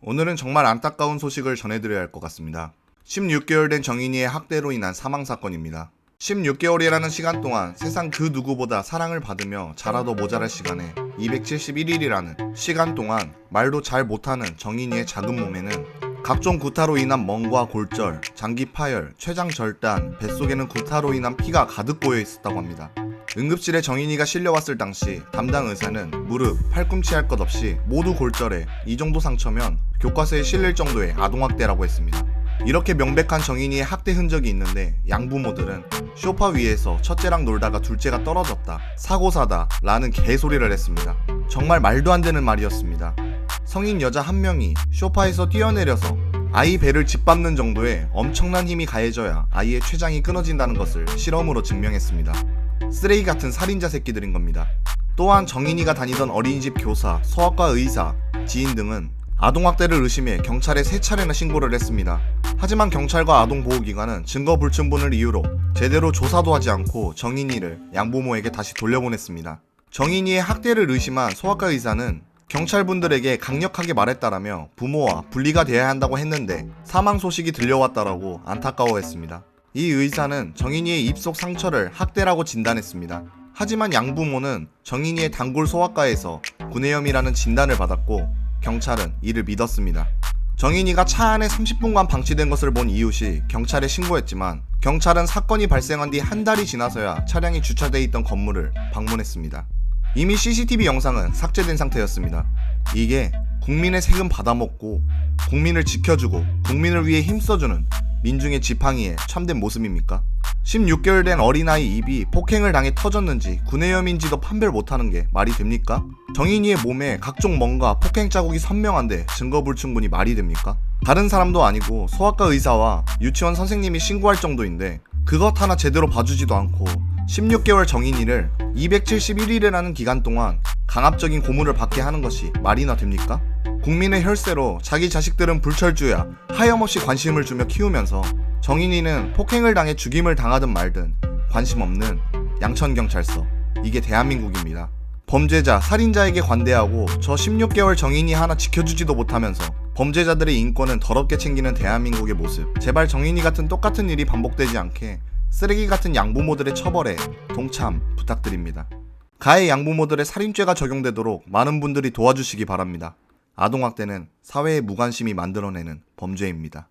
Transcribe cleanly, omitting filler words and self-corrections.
오늘은 정말 안타까운 소식을 전해드려야 할 것 같습니다. 16개월 된 정인이의 학대로 인한 사망사건입니다. 16개월이라는 시간 동안 세상 그 누구보다 사랑을 받으며 자라도 모자랄 시간에 271일이라는 시간 동안 말도 잘 못하는 정인이의 작은 몸에는 각종 구타로 인한 멍과 골절, 장기 파열, 췌장 절단, 뱃속에는 구타로 인한 피가 가득 고여 있었다고 합니다. 응급실에 정인이가 실려왔을 당시 담당 의사는 무릎, 팔꿈치 할 것 없이 모두 골절해 이 정도 상처면 교과서에 실릴 정도의 아동학대라고 했습니다. 이렇게 명백한 정인이의 학대 흔적이 있는데 양부모들은 소파 위에서 첫째랑 놀다가 둘째가 떨어졌다, 사고사다 라는 개소리를 했습니다. 정말 말도 안 되는 말이었습니다. 성인 여자 한 명이 소파에서 뛰어내려서 아이 배를 짓밟는 정도의 엄청난 힘이 가해져야 아이의 췌장이 끊어진다는 것을 실험으로 증명했습니다. 쓰레기 같은 살인자 새끼들인 겁니다. 또한 정인이가 다니던 어린이집 교사, 소아과 의사, 지인 등은 아동학대를 의심해 경찰에 3차례나 신고를 했습니다. 하지만 경찰과 아동보호기관은 증거 불충분을 이유로 제대로 조사도 하지 않고 정인이를 양부모에게 다시 돌려보냈습니다. 정인이의 학대를 의심한 소아과 의사는 경찰분들에게 강력하게 말했다라며 부모와 분리가 돼야 한다고 했는데 사망 소식이 들려왔다라고 안타까워했습니다. 이 의사는 정인이의 입속 상처를 학대라고 진단했습니다. 하지만 양부모는 정인이의 단골 소아과에서 구내염이라는 진단을 받았고 경찰은 이를 믿었습니다. 정인이가 차 안에 30분간 방치된 것을 본 이웃이 경찰에 신고했지만 경찰은 사건이 발생한 뒤 한 달이 지나서야 차량이 주차되어 있던 건물을 방문했습니다. 이미 CCTV 영상은 삭제된 상태였습니다. 이게 국민의 세금 받아먹고 국민을 지켜주고 국민을 위해 힘써주는 민중의 지팡이의 참된 모습입니까? 16개월 된 어린아이 입이 폭행을 당해 터졌는지 구내염인지도 판별 못하는 게 말이 됩니까? 정인이의 몸에 각종 멍과 폭행 자국이 선명한데 증거 불충분이 말이 됩니까? 다른 사람도 아니고 소아과 의사와 유치원 선생님이 신고할 정도인데 그것 하나 제대로 봐주지도 않고 16개월 정인이를 271일이라는 기간 동안 강압적인 고문을 받게 하는 것이 말이나 됩니까? 국민의 혈세로 자기 자식들은 불철주야 하염없이 관심을 주며 키우면서 정인이는 폭행을 당해 죽임을 당하든 말든 관심 없는 양천경찰서, 이게 대한민국입니다. 범죄자, 살인자에게 관대하고 저 16개월 정인이 하나 지켜주지도 못하면서 범죄자들의 인권은 더럽게 챙기는 대한민국의 모습, 제발 정인이 같은 똑같은 일이 반복되지 않게 쓰레기 같은 양부모들의 처벌에 동참 부탁드립니다. 가해 양부모들의 살인죄가 적용되도록 많은 분들이 도와주시기 바랍니다. 아동학대는 사회의 무관심이 만들어내는 범죄입니다.